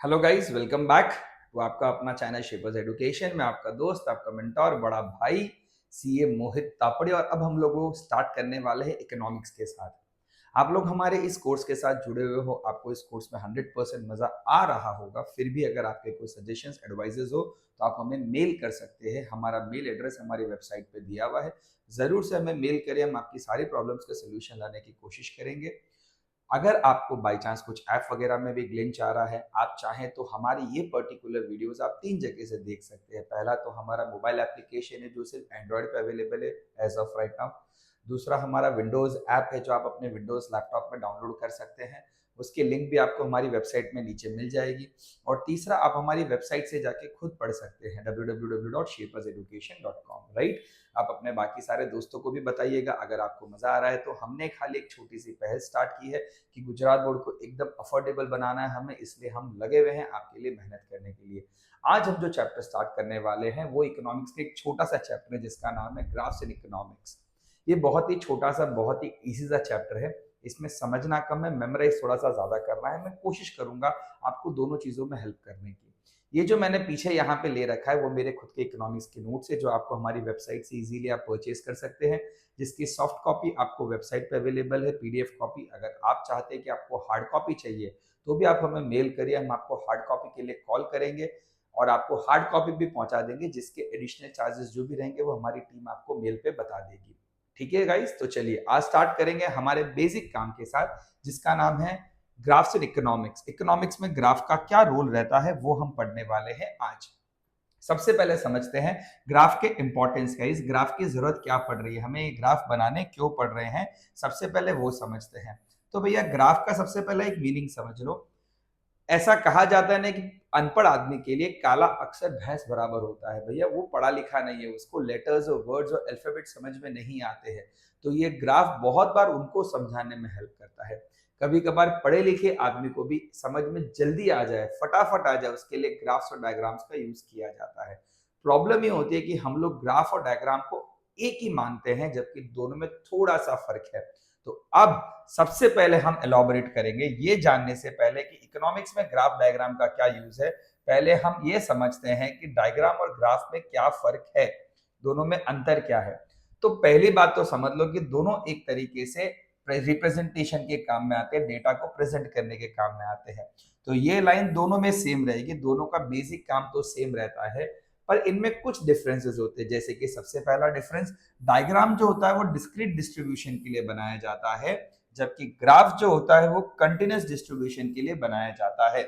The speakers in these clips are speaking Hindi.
Hello guys, welcome back to आपका अपना चैनल शेपर्स एजुकेशन में आपका दोस्त, आपका मेंटोर, बड़ा भाई सीए मोहित तापड़े। और अब हम लोग स्टार्ट करने वाले हैं इकोनॉमिक्स के साथ। आप लोग हमारे इस कोर्स के साथ जुड़े हुए हो, आपको इस कोर्स में 100% मजा आ रहा होगा। फिर भी अगर आपके कोई सजेशंस एडवाइजेस हो तो आप हमें मेल कर सकते हैं। हमारा मेल एड्रेस हमारी वेबसाइट पे दिया हुआ है, जरूर से हमें मेल करें। हम आपकी सारी प्रॉब्लम्स का सोल्यूशन लाने की कोशिश करेंगे। अगर आपको बाई चांस कुछ ऐप वगैरह में भी ग्लिच आ रहा है, आप चाहें तो हमारी ये पर्टिकुलर वीडियोस आप 3 जगह से देख सकते हैं। पहला तो हमारा मोबाइल एप्लीकेशन है जो सिर्फ एंड्रॉयड पे अवेलेबल है एज ऑफ राइट नाउ। दूसरा हमारा विंडोज ऐप है जो आप अपने विंडोज लैपटॉप में डाउनलोड कर सकते हैं। उसकी लिंक भी आपको हमारी वेबसाइट में नीचे मिल जाएगी। और तीसरा, आप हमारी वेबसाइट से जाके खुद पढ़ सकते हैं www.shaperseducation.com, राइट। आप अपने बाकी सारे दोस्तों को भी बताइएगा अगर आपको मजा आ रहा है तो। हमने खाली एक छोटी सी पहल स्टार्ट की है कि गुजरात बोर्ड को एकदम अफोर्डेबल बनाना है हमें, इसलिए हम लगे हुए हैं आपके लिए मेहनत करने के लिए। आज हम जो चैप्टर स्टार्ट करने वाले हैं वो इकोनॉमिक्स का एक छोटा सा चैप्टर है जिसका नाम है ग्राफ्स इन इकोनॉमिक्स। ये बहुत ही छोटा सा, बहुत ही इजी सा चैप्टर है। इसमें समझना कम है, मेमोराइज थोड़ा सा ज्यादा करना है। मैं कोशिश करूंगा आपको दोनों चीजों में हेल्प करने की। ये जो मैंने पीछे यहाँ पे ले रखा है वो मेरे खुद के इकोनॉमिक्स के नोट्स है जो आपको हमारी वेबसाइट से इजीली आप परचेज कर सकते हैं, जिसकी सॉफ्ट कॉपी आपको वेबसाइट पे अवेलेबल है। पीडीएफ कॉपी अगर आप चाहते हैं कि आपको हार्ड कॉपी चाहिए तो भी आप हमें मेल करिए, हम आपको हार्ड कॉपी के लिए कॉल करेंगे और आपको हार्ड कॉपी भी पहुंचा देंगे, जिसके एडिशनल चार्जेस जो भी रहेंगे वो हमारी टीम आपको मेल पे बता देगी। ठीक है गाइस, तो चलिए आज स्टार्ट करेंगे हमारे बेसिक काम के साथ जिसका नाम है ग्राफ्स इन इकोनॉमिक्स। इकोनॉमिक्स में ग्राफ का क्या रोल रहता है वो हम पढ़ने वाले हैं आज। सबसे पहले समझते हैं ग्राफ के इंपॉर्टेंस का। इस ग्राफ की जरूरत क्या पड़ रही है, हमें ये ग्राफ बनाने क्यों पड़ रहे हैं, सबसे पहले वो समझते हैं। तो भैया ग्राफ का सबसे पहले एक मीनिंग समझ लो। ऐसा कहा जाता है ना कि अनपढ़ आदमी के लिए काला अक्षर भैंस बराबर होता है। भैया वो पढ़ा लिखा नहीं है, उसको लेटर्स और वर्ड्स और अल्फाबेट समझ में नहीं आते हैं। तो ये ग्राफ बहुत बार उनको समझाने में हेल्प करता है। कभी कभार पढ़े लिखे आदमी को भी समझ में जल्दी आ जाए, फटाफट आ जाए, उसके लिए ग्राफ्स और डायग्राम्स का यूज किया जाता है। प्रॉब्लम ये होती है कि हम लोग ग्राफ और डायग्राम को एक ही मानते हैं जबकि दोनों में थोड़ा सा फर्क है। तो अब सबसे पहले हम एलॉबरेट करेंगे ये जानने से पहले कि इकोनॉमिक्स में ग्राफ डायग्राम का क्या यूज है। पहले हम ये समझते हैं कि डायग्राम और ग्राफ में क्या फर्क है, दोनों में अंतर क्या है। तो पहली बात तो समझ लो कि दोनों एक तरीके से रिप्रेजेंटेशन के काम में आते हैं, डेटा को प्रेजेंट करने के काम में आते हैं। तो ये लाइन दोनों में सेम रहेगी, दोनों का बेसिक काम तो सेम रहता है, पर इनमें कुछ डिफरेंसेस होते हैं। जैसे कि सबसे पहला डिफरेंस, डायग्राम जो होता है वो डिस्क्रीट डिस्ट्रीब्यूशन के लिए बनाया जाता है, जबकि ग्राफ जो होता है वो कंटिन्यूस डिस्ट्रीब्यूशन के लिए बनाया जाता है।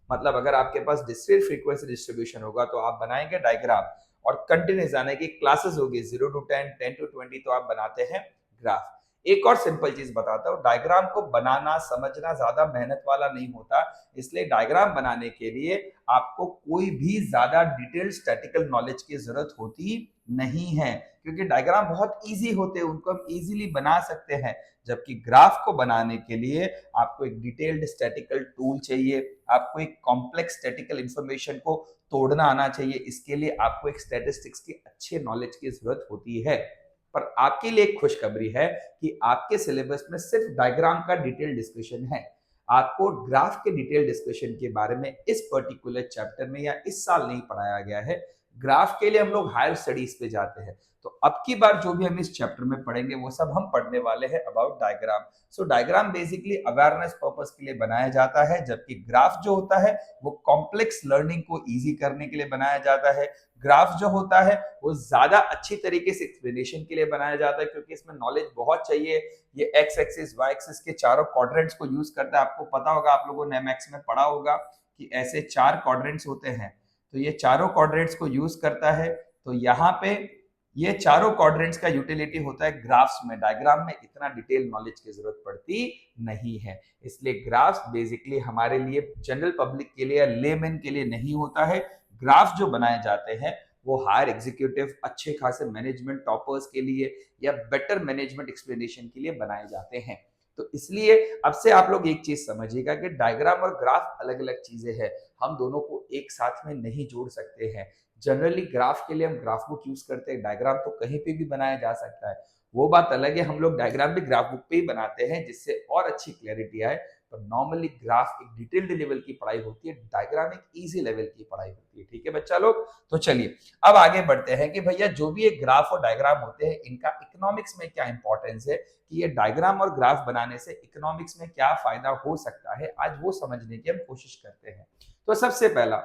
मतलब अगर आपके पास डिस्क्रीट फ्रीक्वेंसी डिस्ट्रीब्यूशन होगा तो आप बनाएंगे डायग्राम, और कंटिन्यूस यानी कि क्लासेस होगी 0 to 10, 10 to 20, तो आप बनाते हैं ग्राफ। एक और सिंपल चीज बताता हूँ, डायग्राम को बनाना समझना ज्यादा मेहनत वाला नहीं होता, इसलिए डायग्राम बनाने के लिए आपको कोई भी ज्यादा डिटेल स्टैटिकल नॉलेज की जरूरत होती नहीं है, क्योंकि डायग्राम बहुत इजी होते हैं, उनको हम इजीली बना सकते हैं। जबकि ग्राफ को बनाने के लिए आपको एक डिटेल्ड स्टैटिकल टूल चाहिए, आपको एक कॉम्प्लेक्स स्टैटिकल इंफॉर्मेशन को तोड़ना आना चाहिए, इसके लिए आपको एक स्टैटिस्टिक्स की अच्छे नॉलेज की जरूरत होती है। पर आपके लिए एक खुशखबरी है कि आपके सिलेबस में सिर्फ डायग्राम का डिटेल डिस्कशन है। आपको ग्राफ के डिटेल डिस्कशन के बारे में इस पर्टिकुलर चैप्टर में या इस साल नहीं पढ़ाया गया है। ग्राफ के लिए हम लोग हायर स्टडीज पे जाते हैं। तो अब की बार जो भी हम इस चैप्टर में पढ़ेंगे वो सब हम पढ़ने वाले हैं about diagram. So diagram basically awareness purpose के लिए बनाया जाता है, जबकि ग्राफ जो होता है वो कॉम्प्लेक्स लर्निंग को इजी करने के लिए बनाया जाता है। ग्राफ जो होता है वो ज्यादा अच्छी तरीके से एक्सप्लेनेशन के लिए बनाया जाता है, क्योंकि इसमें नॉलेज बहुत चाहिए। ये एक्स एक्सिस वाई एक्सिस के चारों क्वाड्रेंट्स को यूज करता है। आपको पता होगा, आप लोगों ने मैथ्स में पढ़ा होगा कि ऐसे 4 क्वाड्रेंट्स होते हैं, तो ये चारों क्वाड्रेंट्स को यूज करता है। तो यहाँ पे ये चारों क्वाड्रेंट्स का यूटिलिटी होता है ग्राफ्स में। डायग्राम में इतना डिटेल नॉलेज की जरूरत पड़ती नहीं है, इसलिए ग्राफ्स बेसिकली हमारे लिए, जनरल पब्लिक के लिए या लेमैन के लिए नहीं होता है। ग्राफ जो बनाए जाते हैं वो हायर एग्जीक्यूटिव, अच्छे खासे मैनेजमेंट टॉपर्स के लिए या बेटर मैनेजमेंट एक्सप्लेनेशन के लिए बनाए जाते हैं। तो इसलिए अब से आप लोग एक चीज समझिएगा कि डायग्राम और ग्राफ अलग अलग चीजें हैं, हम दोनों को एक साथ में नहीं जोड़ सकते हैं। जनरली ग्राफ के लिए हम ग्राफ बुक यूज करते हैं, डायग्राम तो कहीं पे भी बनाया जा सकता है। वो बात अलग है, हम लोग डायग्राम भी ग्राफ बुक पे ही बनाते हैं जिससे और अच्छी क्लैरिटी आए। तो नॉर्मली ग्राफ एक डिटेल्ड लेवल की पढ़ाई होती है, डायग्राम एक इजी लेवल की पढ़ाई होती है। ठीक है बच्चा लोग, तो चलिए अब आगे बढ़ते हैं कि भैया जो भी एक ग्राफ और डायग्राम होते हैं इनका इकोनॉमिक्स में क्या इंपॉर्टेंस है, कि ये डायग्राम और ग्राफ बनाने से इकोनॉमिक्स में क्या फायदा हो सकता है, आज वो समझने की हम कोशिश करते हैं। तो सबसे पहला,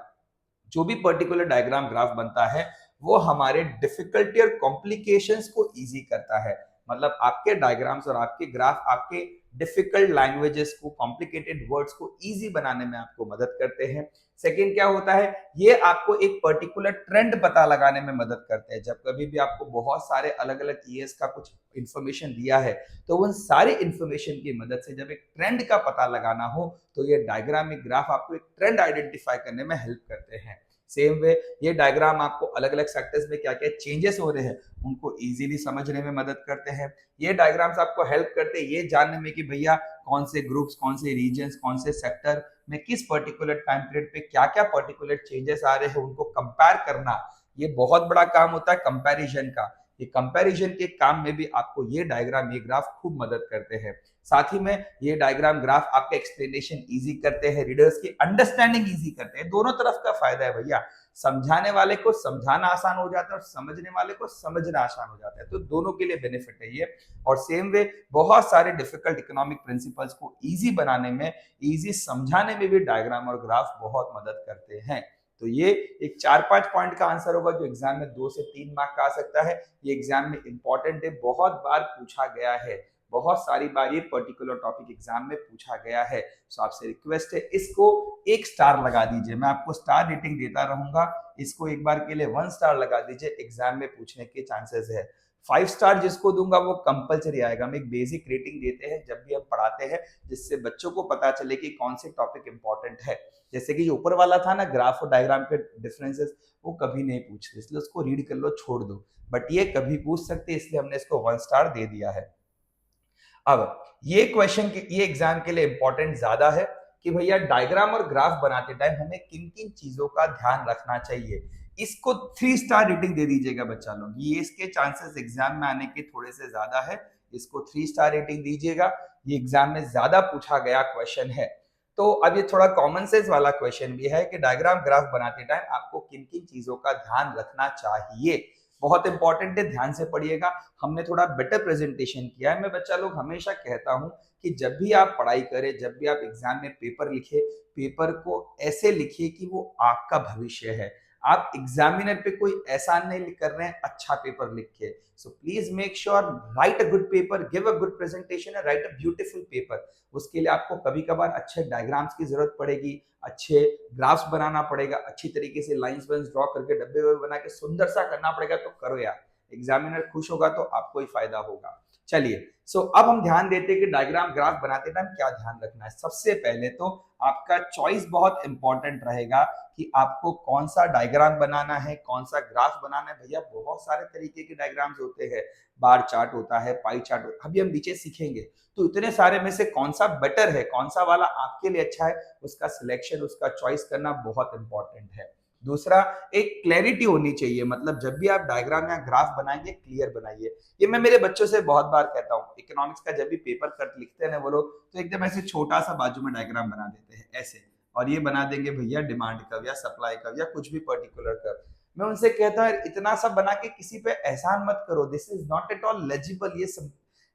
जो भी पर्टिकुलर डायग्राम ग्राफ बनता है वो हमारे डिफिकल्टी और कॉम्प्लिकेशंस को इजी करता है। मतलब आपके डायग्राम्स और आपके ग्राफ आपके डिफिकल्ट लैंग्वेजेस को, कॉम्प्लिकेटेड वर्ड्स को इजी बनाने में आपको मदद करते हैं। सेकेंड क्या होता है, ये आपको एक पर्टिकुलर ट्रेंड पता लगाने में मदद करते हैं। जब कभी भी आपको बहुत सारे अलग अलग ईयर्स का कुछ इंफॉर्मेशन दिया है तो उन सारे इंफॉर्मेशन की मदद से जब एक ट्रेंड का पता लगाना हो तो ये डायग्राम, एक ग्राफ आपको एक ट्रेंड आइडेंटिफाई करने में हेल्प करते हैं। सेम वे ये डायग्राम आपको अलग अलग सेक्टर्स में क्या क्या चेंजेस हो रहे हैं उनको इजीली समझने में मदद करते हैं। ये डायग्राम्स आपको हेल्प करते हैं ये जानने में कि भैया कौन से ग्रुप्स, कौन से रीजन्स, कौन से सेक्टर में किस पर्टिकुलर टाइम पीरियड पे क्या क्या पर्टिकुलर चेंजेस आ रहे हैं उनको कंपेयर करना, ये बहुत बड़ा काम होता है कंपैरिजन का। ये कंपैरिजन के काम में भी आपको ये डायग्राम, ये ग्राफ खूब मदद करते हैं। साथ ही में ये डायग्राम ग्राफ आपका एक्सप्लेनेशन इजी करते हैं, रीडर्स की अंडरस्टैंडिंग इजी करते हैं। दोनों तरफ का फायदा है भैया, समझाने वाले को समझाना आसान हो जाता है और समझने वाले को समझना आसान हो जाता है, तो दोनों के लिए बेनिफिट है ये। और सेम वे बहुत सारे डिफिकल्ट इकोनॉमिक प्रिंसिपल्स को इजी बनाने में, इजी समझाने में भी डायग्राम और ग्राफ बहुत मदद करते हैं। तो ये एक 4-5 पॉइंट का आंसर होगा जो एग्जाम में 2 से 3 मार्क का आ सकता है। ये एग्जाम में इंपॉर्टेंट है, बहुत बार पूछा गया है, बहुत सारी बार ये पर्टिकुलर टॉपिक एग्जाम में पूछा गया है। सो आपसे रिक्वेस्ट है इसको 1 स्टार लगा दीजिए, मैं आपको स्टार रेटिंग देता रहूंगा, इसको एक बार के लिए 1 स्टार लगा दीजिए, एग्जाम में पूछने के चांसेस है। 5 स्टार जिसको दूंगा वो कंपलसरी आएगा। हम एक बेसिक रेटिंग देते हैं जब भी हम पढ़ाते हैं, जिससे बच्चों को पता चले कि कौन से टॉपिक इंपॉर्टेंट है। जैसे कि जो ऊपर वाला था ना, ग्राफ और डायग्राम के डिफरेंसेस, वो कभी नहीं पूछते, इसलिए उसको रीड कर लो, छोड़ दो। बट ये कभी पूछ सकते, इसलिए हमने इसको 1 स्टार दे दिया है। अब ये क्वेश्चन के, ये एग्जाम के लिए इंपॉर्टेंट ज्यादा है कि भैया डायग्राम और ग्राफ बनाते टाइम हमें किन किन चीजों का ध्यान रखना चाहिए। इसको 3 स्टार रेटिंग दे दीजिएगा बच्चा लोग, ये इसके चांसेस एग्जाम में आने के थोड़े से ज्यादा है, इसको 3 स्टार रेटिंग दीजिएगा। ये एग्जाम में ज्यादा पूछा गया क्वेश्चन है। तो अब ये थोड़ा कॉमन सेंस वाला क्वेश्चन भी है कि डायग्राम ग्राफ बनाते टाइम आपको किन किन चीजों का ध्यान रखना चाहिए। बहुत इंपॉर्टेंट है, ध्यान से पढ़िएगा। हमने थोड़ा बेटर प्रेजेंटेशन किया है। मैं बच्चा लोग हमेशा कहता हूं कि जब भी आप पढ़ाई करें, जब भी आप एग्जाम में पेपर लिखे, पेपर को ऐसे लिखिए कि वो आपका भविष्य है। आप एग्जामिनर पे कोई एहसान नहीं कर रहे हैं, अच्छा पेपर लिख के। So please make sure, right a good paper, give a good presentation, right a beautiful paper. उसके लिए आपको कभी कभार अच्छे डायग्राम्स की जरूरत पड़ेगी, अच्छे ग्राफ्स बनाना पड़ेगा, अच्छी तरीके से लाइंस वाइंस ड्रॉ करके डब्बे वब्बे बना के सुंदर सा करना पड़ेगा। तो करो यार, एग्जामिनर खुश होगा तो आपको ही फायदा होगा। चलिए, सो अब हम ध्यान देते हैं कि डायग्राम ग्राफ बनाते टाइम क्या ध्यान रखना है। सबसे पहले तो आपका चॉइस बहुत इंपॉर्टेंट रहेगा कि आपको कौन सा डायग्राम बनाना है, कौन सा ग्राफ बनाना है। भैया बहुत सारे तरीके के डायग्राम्स होते हैं, बार चार्ट होता है, पाई चार्ट होता है, अभी हम नीचे सीखेंगे। तो इतने सारे में से कौन सा बेटर है, कौन सा वाला आपके लिए अच्छा है, उसका सिलेक्शन, उसका चॉइस करना बहुत इंपॉर्टेंट है। दूसरा, एक क्लैरिटी होनी चाहिए, मतलब जब भी आप डायग्राम या ग्राफ बनाएंगे क्लियर बनाइए। ये मैं मेरे बच्चों से बहुत बार कहता हूँ, इकोनॉमिक्स का जब भी पेपर कट लिखते हैं ना वो लोग, तो एकदम ऐसे छोटा सा बाजू में डायग्राम बना देते हैं ऐसे, और ये बना देंगे भैया डिमांड कर्व या सप्लाई कर्व या कुछ भी पर्टिकुलर कर्व। मैं उनसे कहता हूँ इतना सब बना के किसी पे एहसान मत करो, this is not at all legible, ये सब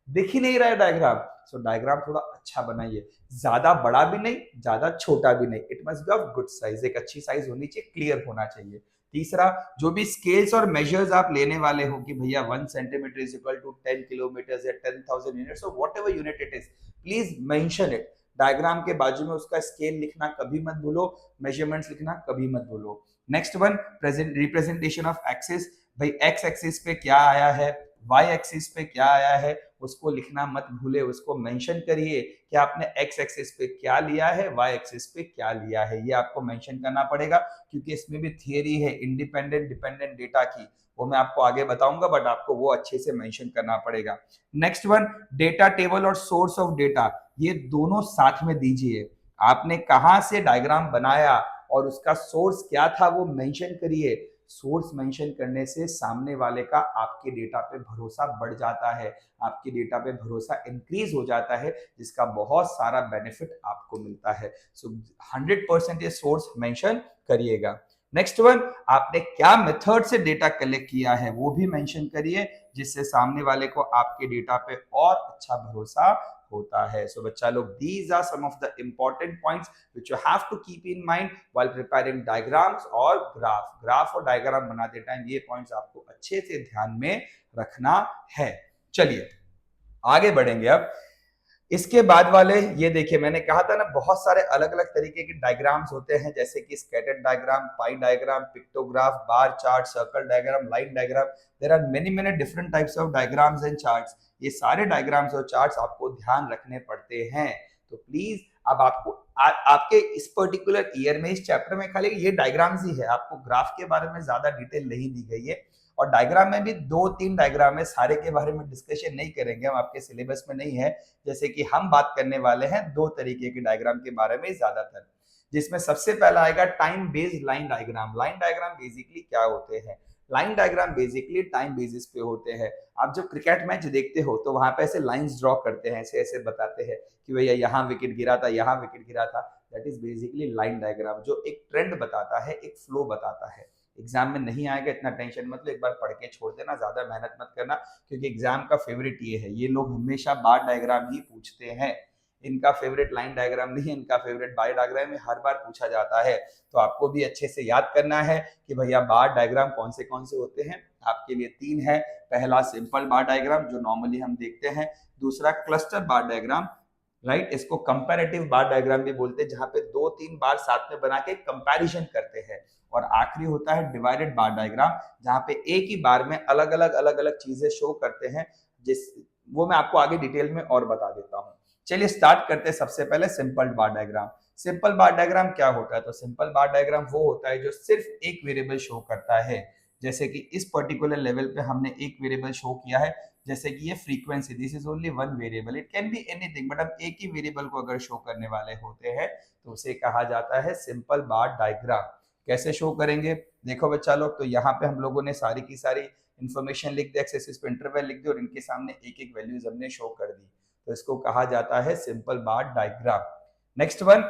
दिख ही नहीं रहा है डायग्राम। सो डायग्राम थोड़ा अच्छा बनाइए, ज्यादा बड़ा भी नहीं, ज्यादा छोटा भी नहीं, it must be of good size, एक अच्छी साइज होनी चाहिए, क्लियर होना चाहिए। तीसरा, जो भी स्केल्स और मेजर्स आप लेने वाले हो कि भैया 1 centimetre is equal to 10 kilometre या 10,000 units, whatever unit it is, please mention it. Diagram के बाजू में उसका स्केल लिखना कभी मत भूलो, मेजरमेंट्स लिखना कभी मत भूलो। Next one, present representation of axis, भाई एक्स एक्सिस पे क्या आया है, वाई एक्सिस पे क्या आया है, उसको लिखना मत भूले, उसको मेंशन करिए कि आपने एक्स एक्सिस पे क्या लिया है, वाई एक्सिस पे क्या लिया है, ये आपको मेंशन करना पड़ेगा, क्योंकि इसमें भी थियरी है इंडिपेंडेंट डिपेंडेंट डेटा की, वो मैं आपको आगे बताऊंगा, बट आपको वो अच्छे से मेंशन करना पड़ेगा। नेक्स्ट वन, डेटा टेबल और सोर्स ऑफ डेटा, ये दोनों साथ में दीजिए। आपने कहां से डायग्राम बनाया और उसका सोर्स क्या था वो मेंशन करिए। सोर्स मेंशन करने से सामने वाले का आपके डेटा पे भरोसा बढ़ जाता है, आपके डेटा पे भरोसा इंक्रीज हो जाता है, जिसका बहुत सारा बेनिफिट आपको मिलता है। सो 100% ये सोर्स मेंशन करिएगा। नेक्स्ट वन, आपने क्या मेथड से डेटा कलेक्ट किया है वो भी मेंशन करिए, जिससे सामने वाले को आपके डेटा पे और अच्छा भरोसा होता है। सो बच्चा लोग, these are some of the important points which you have to keep in mind while preparing diagrams और ग्राफ और डायग्राम बनाते टाइम ये पॉइंट्स आपको अच्छे से ध्यान में रखना है। चलिए आगे बढ़ेंगे। अब इसके बाद वाले ये देखिए, मैंने कहा था ना बहुत सारे अलग अलग तरीके के डायग्राम्स होते हैं, जैसे कि scattered diagram, pie diagram, pictograph, bar chart, circle diagram, line diagram. There are many different types of diagrams and charts. ये सारे डायग्राम्स और चार्ट्स आपको ध्यान रखने पड़ते हैं। तो प्लीज अब आपको आपके इस पर्टिकुलर ईयर में, इस चैप्टर में खाली ये डायग्राम्स ही है, आपको ग्राफ के बारे में ज्यादा डिटेल नहीं दी गई है। और डायग्राम में भी 2-3 डायग्राम है, सारे के बारे में डिस्कशन नहीं करेंगे हम, आपके सिलेबस में नहीं है। जैसे कि हम बात करने वाले हैं 2 तरीके के डायग्राम के बारे में ज्यादातर, जिसमें सबसे पहला आएगा time based line diagram. Line diagram basically क्या होते हैं? Line diagram basically time basis पे होते हैं। आप जब क्रिकेट मैच देखते हो तो वहां पे ऐसे लाइंस ड्रॉ करते हैं, ऐसे ऐसे बताते हैं कि भैया यहाँ विकेट गिरा था, यहाँ विकेट गिरा था। That is basically line diagram, जो एक ट्रेंड बताता है, एक फ्लो बताता है। एग्जाम में नहीं आएगा, इतना टेंशन मत लो, एक बार पढ़ के छोड़ देना, ज्यादा मेहनत मत करना, क्योंकि एग्जाम का फेवरेट ये है। ये लोग हमेशा बार डायग्राम ही पूछते हैं, इनका फेवरेट लाइन डायग्राम नहीं है, इनका फेवरेट बार डायग्राम में हर बार पूछा जाता है। तो आपको भी अच्छे से याद करना है कि भैया बार डायग्राम कौन से होते हैं। आपके लिए 3 है। पहला सिंपल बार डायग्राम, जो नॉर्मली हम देखते हैं। दूसरा क्लस्टर बार डायग्राम, राइट, इसको कंपैरेटिव बार डायग्राम भी बोलते हैं, जहां पे 2-3 बार साथ में बना के कंपैरिजन करते हैं। और आखिरी होता है डिवाइडेड बार डायग्राम, जहां पे एक ही बार में अलग अलग चीजें शो करते हैं, जिस वो मैं आपको आगे डिटेल में और बता देता हूं। चलिए स्टार्ट करते हैं। सबसे पहले सिंपल बार डायग्राम। सिंपल बार डायग्राम क्या होता है? तो सिंपल बार डायग्राम वो होता है जो सिर्फ एक वेरिएबल शो करता है। जैसे कि इस पर्टिकुलर लेवल पे हमने एक वेरिएबल शो किया है, जैसे कि ये frequency, this is only one variable, it can be anything, but हम एक ही वेरिएबल को अगर शो करने वाले होते हैं तो उसे कहा जाता है सिंपल बार डायग्राम। कैसे शो करेंगे? देखो बच्चा लोग, तो यहाँ पे हम लोगों ने सारी की सारी इंफॉर्मेशन लिख दी, एक्सेस पे इंटरवल लिख दी, और इनके सामने एक एक वैल्यूज हमने शो कर दी, तो इसको कहा जाता है सिंपल बार डायग्राम। नेक्स्ट वन,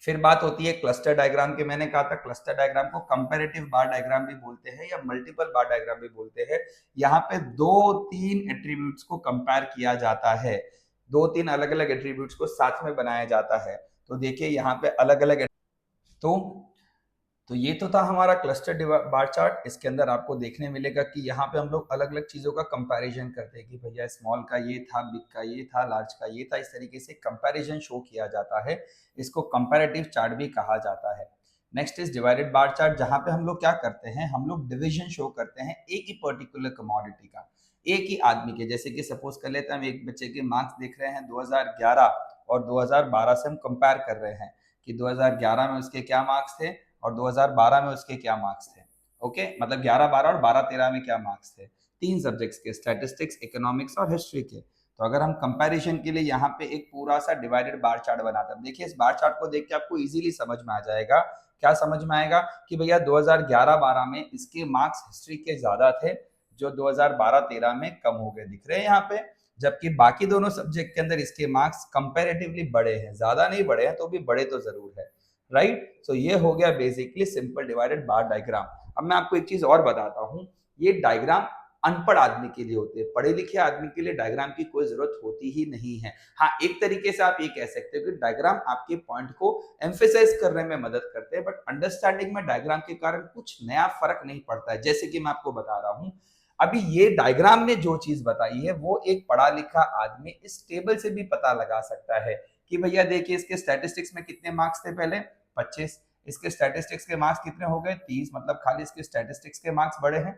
फिर बात होती है क्लस्टर डायग्राम की। मैंने कहा था क्लस्टर डायग्राम को कंपैरेटिव बार डायग्राम भी बोलते हैं या मल्टीपल बार डायग्राम भी बोलते हैं। यहाँ पे 2-3 एट्रीब्यूट्स को कंपेयर किया जाता है, 2-3 अलग अलग एट्रीब्यूट्स को साथ में बनाया जाता है। तो देखिए यहाँ पे अलग अलग, तो ये तो था हमारा क्लस्टर बार चार्ट। इसके अंदर आपको देखने मिलेगा कि यहाँ पे हम लोग अलग अलग चीजों का कंपैरिजन करते हैं कि भैया स्मॉल का ये था, बिग का ये था, लार्ज का ये था। इस तरीके से कंपैरिजन शो किया जाता है, इसको कंपैरेटिव चार्ट भी कहा जाता है। Next is divided bar chart, जहाँ पे हम लोग क्या करते हैं, हम लोग डिविजन शो करते हैं एक ही पर्टिकुलर कमोडिटी का, एक ही आदमी के। जैसे कि सपोज कर लेते हैं हम एक बच्चे के मार्क्स देख रहे हैं 2011 और 2012 से हम कंपेयर कर रहे हैं कि 2011 में उसके क्या मार्क्स थे और 2012 में उसके क्या मार्क्स थे। ओके, मतलब 11-12 और 12-13 में क्या मार्क्स थे, 3 सब्जेक्ट्स के, स्टैटिस्टिक्स, इकोनॉमिक्स और हिस्ट्री के। तो अगर हम कंपैरिजन के लिए यहाँ पे एक पूरा सा डिवाइडेड बार चार्ट बनाते हैं, देखिए इस बार चार्ट को देख के आपको इजीली समझ में आ जाएगा। क्या समझ में आएगा? कि भैया 2011-12 में इसके मार्क्स हिस्ट्री के ज्यादा थे, जो 2012-13 में कम हो गए, दिख रहे हैं यहाँ पे। जबकि बाकी दोनों सब्जेक्ट के अंदर इसके मार्क्स कंपैरेटिवली बड़े हैं, ज्यादा नहीं बड़े हैं तो भी बड़े तो जरूर है, राइट। सो ये हो गया बेसिकली सिंपल डिवाइडेड बार डायग्राम। अब मैं आपको एक चीज और बताता हूं, ये डायग्राम अनपढ़ आदमी के लिए होते हैं, पढ़े लिखे आदमी के लिए डायग्राम की कोई जरूरत होती ही नहीं है। हाँ, एक तरीके से आप ये कह सकते हो कि डायग्राम आपके पॉइंट को एम्फेसाइज करने में मदद करते हैं, बट अंडरस्टैंडिंग में डायग्राम के कारण कुछ नया फर्क नहीं पड़ता है। जैसे कि मैं आपको बता रहा हूं, अभी ये डायग्राम में जो चीज बताई है वो एक पढ़ा लिखा आदमी इस टेबल से भी पता लगा सकता है कि भैया देखिए इसके स्टैटिस्टिक्स में कितने मार्क्स थे पहले, 25, इसके स्टैटिस्टिक्स के मार्क्स कितने हो गए, 30, मतलब खाली इसके स्टैटिस्टिक्स के मार्क्स बड़े हैं,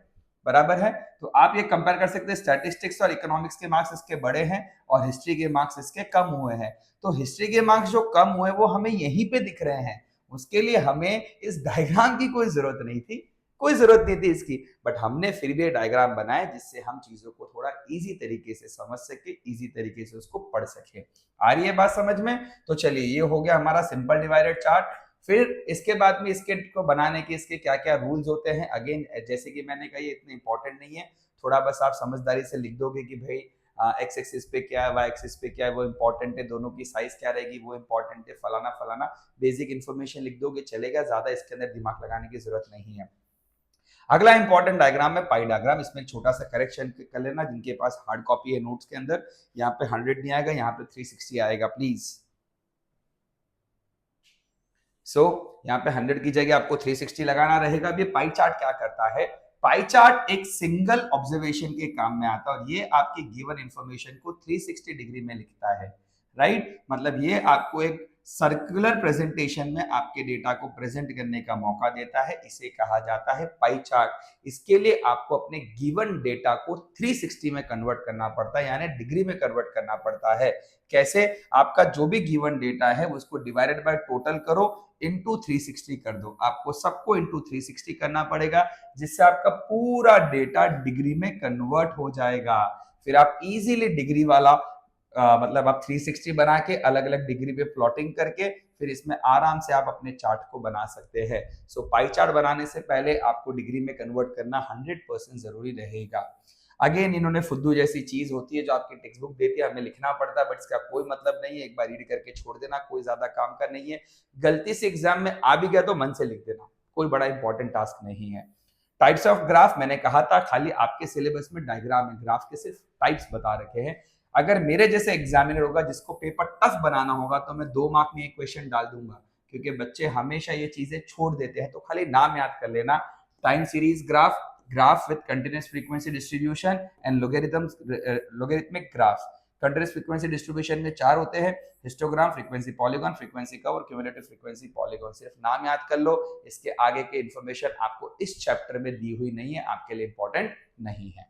बराबर है। तो आप ये कंपेयर कर सकते हैं, स्टैटिस्टिक्स और इकोनॉमिक्स के मार्क्स इसके बड़े हैं और हिस्ट्री के मार्क्स इसके कम हुए हैं। तो हिस्ट्री के मार्क्स जो कम हुए वो हमें यहीं पे दिख रहे हैं, उसके लिए हमें इस डायग्राम की कोई जरूरत नहीं थी, कोई जरूरत नहीं थी इसकी, बट हमने फिर भी डायग्राम बनाए जिससे हम चीजों को थोड़ा इजी तरीके से समझ सके, इजी तरीके से उसको पढ़ सके। आ रही है बात समझ में? तो चलिए ये हो गया हमारा सिंपल डिवाइडेड चार्ट। फिर इसके बाद में इसके को बनाने के इसके क्या क्या रूल्स होते हैं, अगेन जैसे कि मैंने कहा ये इतने इंपॉर्टेंट नहीं है, थोड़ा बस आप समझदारी से लिख दोगे कि भाई एक्स एक्सिस पे क्या है, वाई एक्सिस पे क्या है, वो इंपॉर्टेंट है, दोनों की साइज क्या रहेगी वो इंपॉर्टेंट है, फलाना फलाना बेसिक इन्फॉर्मेशन लिख दोगे चलेगा, ज्यादा इसके अंदर दिमाग लगाने की जरूरत नहीं है। अगला इंपॉर्टेंट डायग्राम है पाई डायग्राम। इसमें छोटा सा करेक्शन कर लेना, जिनके पास हार्ड कॉपी है नोट्स के अंदर, यहाँ पे 100 नहीं आएगा, यहाँ पे 360 आएगा प्लीज। यहाँ पे 100 की जगह आपको 360 लगाना रहेगा। अब ये पाई चार्ट क्या करता है, पाई चार्ट एक सिंगल ऑब्जर्वेशन के काम में आता है और ये आपकी गिवन इंफॉर्मेशन को 360 डिग्री में लिखता है, राइट। मतलब ये आपको एक सर्कुलर प्रेजेंटेशन में आपके डेटा को प्रेजेंट करने का मौका देता है, इसे कहा जाता है पाई चार्ट। इसके लिए आपको अपने गिवन डेटा को 360 में कन्वर्ट करना पड़ता है, यानी डिग्री में कन्वर्ट करना पड़ता है। कैसे, आपका जो भी गिवन डेटा है उसको डिवाइडेड बाय टोटल करो, इंटू 360 कर दो, आपको सबको इंटू 360 करना पड़ेगा, जिससे आपका पूरा डेटा डिग्री में कन्वर्ट हो जाएगा। फिर आप इजीली डिग्री वाला मतलब आप 360 बना के अलग अलग डिग्री पे प्लॉटिंग करके फिर इसमें आराम से आप अपने चार्ट को बना सकते हैं। सो पाई चार्ट बनाने से पहले आपको डिग्री में कन्वर्ट करना 100% जरूरी रहेगा। अगेन इन्होंने फुद्दू जैसी चीज होती है जो आपकी टेक्स्ट बुक देती है, हमें लिखना पड़ता है, बट इसका कोई मतलब नहीं है, एक बार रीड करके छोड़ देना, कोई ज्यादा काम का नहीं है। गलती से एग्जाम में आ भी गया तो मन से लिख देना, कोई बड़ा इंपॉर्टेंट टास्क नहीं है। टाइप्स ऑफ ग्राफ, मैंने कहा था खाली आपके सिलेबस में डायग्राम है, ग्राफ के सिर्फ टाइप्स बता रखे हैं। अगर मेरे जैसे एग्जामिनर होगा जिसको पेपर टफ बनाना होगा तो मैं 2 मार्क में एक क्वेश्चन डाल दूंगा, क्योंकि बच्चे हमेशा ये चीजें छोड़ देते हैं, तो खाली नाम याद कर लेना। Time series graph, graph with continuous frequency distribution and logarithmic graph. Continuous frequency distribution में 4 होते हैं, histogram, frequency polygon, frequency curve और क्यूमुलेटिव फ्रीक्वेंसी पॉलीगॉन। सिर्फ नाम याद कर लो, इसके आगे के इंफॉर्मेशन आपको इस चैप्टर में दी हुई नहीं है, आपके लिए इंपॉर्टेंट नहीं है।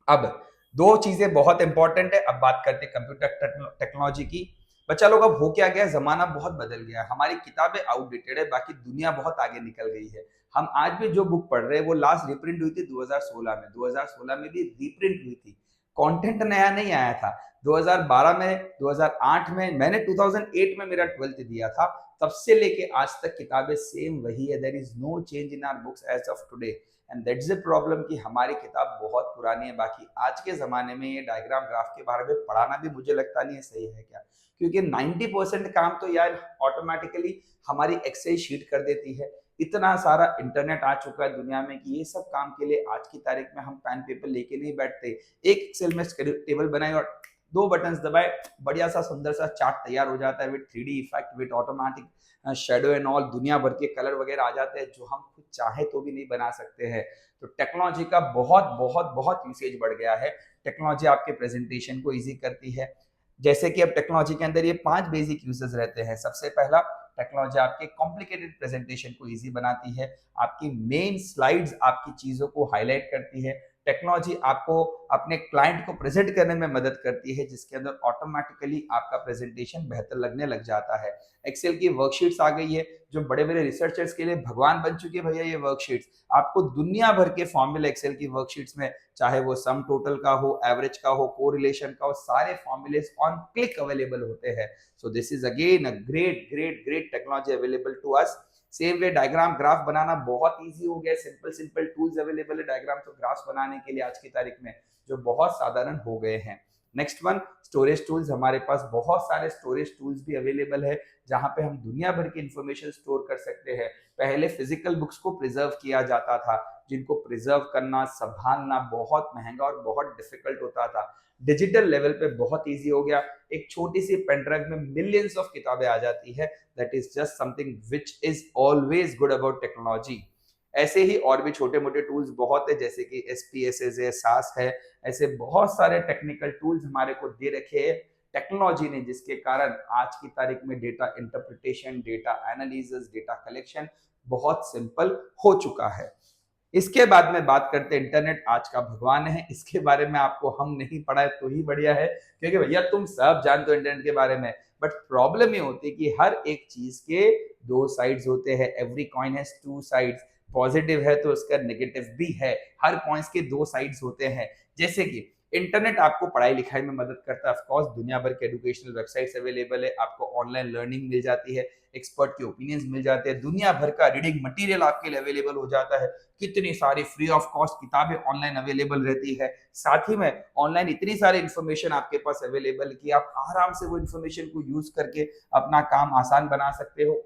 अब 2 चीजें बहुत इंपॉर्टेंट है। अब बात करते हैं कंप्यूटर टेक्नोलॉजी की। बच्चा लोग अब हो क्या गया, जमाना बहुत बदल गया है, हमारी किताबें आउटडेटेड है, बाकी दुनिया बहुत आगे निकल गई है। हम आज भी जो बुक पढ़ रहे हैं वो लास्ट रिप्रिंट हुई थी 2016 में, 2016 में भी रिप्रिंट हुई थी, कंटेंट नया नहीं आया था। 2012 में, 2008 में, मैंने 2008 में मेरा 12th दिया था, तब से लेके आज तक किताबें सेम वही है। There is no change in our books as of today and that's the problem कि हमारी किताब बहुत पुरानी है। बाकी आज के जमाने में ये डायग्राम ग्राफ के बारे में पढ़ाना भी मुझे लगता नहीं है सही है क्या, क्योंकि 90% काम तो यार ऑटोमेटिकली हमारी एक्सेल शीट कर देती है। इतना सारा इंटरनेट आ चुका है दुनिया में कि ये सब काम के लिए आज की तारीख में हम पेन पेपर लेके नहीं बैठते। एक एक्सेल में टेबल बनाए और 2 बटन्स दबाए, बढ़िया सा सुंदर सा चार्ट तैयार हो जाता है with 3D effect, with automatic shadow and all, दुनिया भर के कलर वगैरह आ जाते हैं जो हम खुद चाहे तो भी नहीं बना सकते हैं। तो टेक्नोलॉजी का बहुत बहुत बहुत यूसेज बढ़ गया है। टेक्नोलॉजी आपके प्रेजेंटेशन को इजी करती है। जैसे कि अब टेक्नोलॉजी के अंदर ये 5 बेसिक यूजेस रहते हैं। सबसे पहला, टेक्नोलॉजी आपके कॉम्प्लिकेटेड प्रेजेंटेशन को इजी बनाती है, आपकी मेन स्लाइड्स आपकी चीजों को हाईलाइट करती है। टेक्नोलॉजी आपको अपने क्लाइंट को प्रेजेंट करने में मदद करती है, जिसके अंदर ऑटोमेटिकली आपका प्रेजेंटेशन बेहतर लगने लग जाता है। एक्सेल की वर्कशीट्स आ गई है जो बड़े बड़े रिसर्चर्स के लिए भगवान बन चुकी है भैया। ये वर्कशीट्स आपको दुनिया भर के फॉर्मूले एक्सेल की वर्कशीट्स में, चाहे वो सम टोटल का हो, एवरेज का हो, कोरिलेशन का हो, सारे फॉर्मूले ऑन क्लिक अवेलेबल होते हैं। So this is again a great great great technology available to us. Same way diagram graph बनाना बहुत इजी हो गया, सिंपल सिंपल टूल्स अवेलेबल है डायग्राम तो ग्राफ्स बनाने के लिए आज की तारीख में, जो बहुत साधारण हो गए हैं। Next one, storage tools. हमारे पास बहुत सारे स्टोरेज टूल्स भी अवेलेबल है जहां पे हम दुनिया भर की इंफॉर्मेशन स्टोर कर सकते हैं। पहले फिजिकल बुक्स को प्रिजर्व किया जाता था, जिनको प्रिजर्व करना, संभालना बहुत महंगा और बहुत डिफिकल्ट होता था। डिजिटल लेवल पे बहुत इजी हो गया, एक छोटी सी पेन ड्राइव में मिलियंस ऑफ किताबें आ जाती है। That is just something which is always good about technology. ऐसे ही और भी छोटे मोटे टूल्स बहुत है, जैसे कि SPSS है, SAS है, ऐसे बहुत सारे टेक्निकल टूल्स हमारे को दे रखे हैं टेक्नोलॉजी ने, जिसके कारण आज की तारीख में data interpretation, data analysis, data collection बहुत सिंपल हो चुका है। इसके बाद में बात करते हैं, इंटरनेट आज का भगवान है, इसके बारे में आपको हम नहीं पढ़ाए तो ही बढ़िया है, क्योंकि भैया तुम सब जानते हो इंटरनेट के बारे में। बट प्रॉब्लम ये होती है कि हर एक चीज के 2 साइड्स होते हैं, every coin has 2 sides. Positive है तो उसका नेगेटिव भी है, हर कॉइन्स के 2 साइड्स होते हैं। जैसे कि इंटरनेट आपको पढ़ाई लिखाई में मदद करता है, ऑफ कोर्स दुनिया भर के एजुकेशनल वेबसाइट्स अवेलेबल है, आपको ऑनलाइन लर्निंग मिल जाती है, एक्सपर्ट के ओपिनियंस मिल जाते हैं, दुनिया भर का रीडिंग मटेरियल आपके लिए अवेलेबल हो जाता है, कितनी सारी फ्री ऑफ कॉस्ट किताबें ऑनलाइन अवेलेबल रहती है। साथ ही में ऑनलाइन इतनी सारी इंफॉर्मेशन आपके पास अवेलेबल कि आप आराम से वो इंफॉर्मेशन को यूज करके अपना काम आसान बना सकते हो।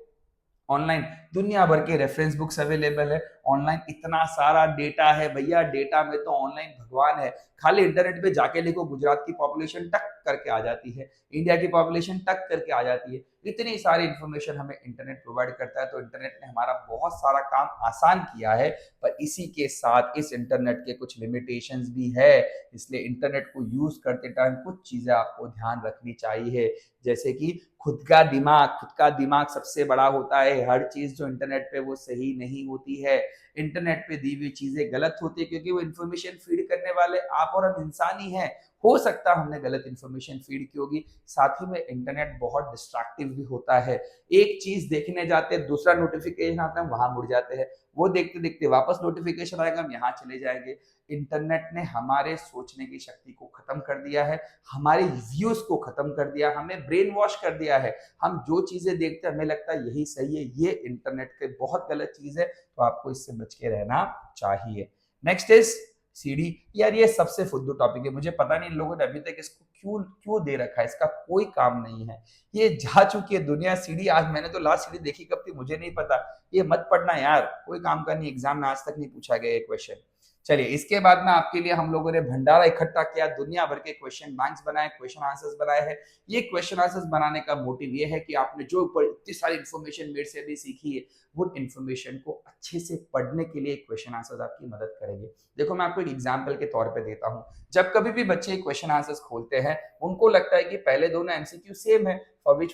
ऑनलाइन दुनिया भर के रेफरेंस बुक्स अवेलेबल है, ऑनलाइन इतना सारा डेटा है भैया, डेटा में तो ऑनलाइन भगवान है। खाली इंटरनेट पे जाके लिखो, गुजरात की पॉपुलेशन टक करके आ जाती है, इंडिया की पॉपुलेशन टक करके आ जाती है। इतनी सारी इंफॉर्मेशन हमें इंटरनेट प्रोवाइड करता है, तो इंटरनेट ने हमारा बहुत सारा काम आसान किया है। पर इसी के साथ इस इंटरनेट के कुछ लिमिटेशंस भी है, इसलिए इंटरनेट को यूज करते टाइम कुछ चीजें आपको ध्यान रखनी चाहिए, जैसे कि खुद का दिमाग सबसे बड़ा होता है। हर चीज जो इंटरनेट पे वो सही नहीं होती है, इंटरनेट पे दी हुई चीजें गलत होती है, क्योंकि वो इन्फॉर्मेशन फीड करने वाले आप और हम इंसान ही हैं। हो सकता है हमने गलत इन्फॉर्मेशन फीड की होगी। साथ ही में इंटरनेट बहुत डिस्ट्रैक्टिव भी होता है, एक चीज देखने जाते हैं, दूसरा नोटिफिकेशन आता है, वहां मुड़ जाते हैं, वो देखते देखते वापस नोटिफिकेशन आएगा, हम यहाँ चले जाएंगे। इंटरनेट ने हमारे सोचने की शक्ति को खत्म कर दिया है, हमारे व्यूज को खत्म कर दिया, हमें ब्रेन वॉश कर दिया है। हम जो चीजें देखते हैं हमें लगता है यही सही है, ये इंटरनेट की बहुत गलत चीज है, तो आपको इससे बच के रहना चाहिए। Next is CD. यार ये सबसे फुद्दू टॉपिक है, मुझे पता नहीं इन लोगों ने अभी तक इसको क्यों क्यों दे रखा है, इसका कोई काम नहीं है, ये जा चुकी है दुनिया सीडी। आज मैंने तो लास्ट सीडी देखी कब थी मुझे नहीं पता, ये मत पढ़ना यार, कोई काम का नहीं, एग्जाम में आज तक नहीं पूछा गया ये क्वेश्चन। चलिए इसके बाद में आपके लिए हम लोगों ने भंडारा इकट्ठा किया, दुनिया भर के क्वेश्चन बैंक्स बनाए, क्वेश्चन आंसर्स बनाए हैं। ये क्वेश्चन आंसर्स बनाने का मोटिव ये है कि आपने जो ऊपर इतनी सारी इन्फॉर्मेशन मेरे से भी सीखी है, वो इन्फॉर्मेशन को अच्छे से पढ़ने के लिए क्वेश्चन आंसर्स आपकी मदद करेंगे। देखो मैं आपको एक एग्जांपल के तौर पे देता हूँ, जब कभी भी बच्चे क्वेश्चन आंसर्स खोलते हैं, उनको लगता है कि पहले दोनों एमसीक्यू सेम है, for which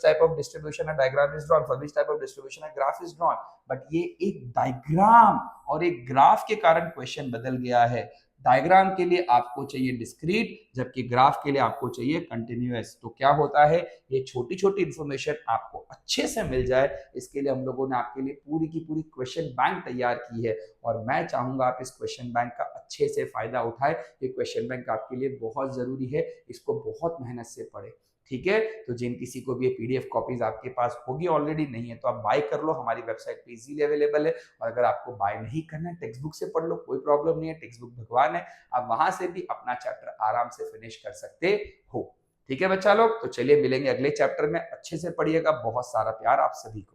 type of distribution a diagram is drawn, for which type of distribution a graph is drawn, but ये एक डायग्राम और एक ग्राफ के कारण क्वेश्चन बदल गया है। डायग्राम के लिए आपको चाहिए डिस्क्रीट, जबकि ग्राफ के लिए आपको चाहिए कंटिन्यूअस। तो क्या होता है, ये छोटी छोटी इंफॉर्मेशन आपको अच्छे से मिल जाए, इसके लिए हम लोगों ने आपके लिए पूरी की पूरी क्वेश्चन बैंक तैयार की है, और मैं चाहूंगा आप इस क्वेश्चन बैंक का अच्छे से फायदा उठाए। ये क्वेश्चन बैंक आपके लिए बहुत जरूरी है, इसको बहुत मेहनत से पढ़े, ठीक है। तो जिन किसी को भी ये पीडीएफ कॉपीज आपके पास होगी ऑलरेडी, नहीं है तो आप बाय कर लो, हमारी वेबसाइट पे इजीली अवेलेबल है। और अगर आपको बाय नहीं करना है, टेक्स्ट बुक से पढ़ लो, कोई प्रॉब्लम नहीं है, टेक्स्ट बुक भगवान है, आप वहां से भी अपना चैप्टर आराम से फिनिश कर सकते हो। ठीक है बच्चा लोग, तो चलिए मिलेंगे अगले चैप्टर में, अच्छे से पढ़िएगा, बहुत सारा प्यार आप सभी को।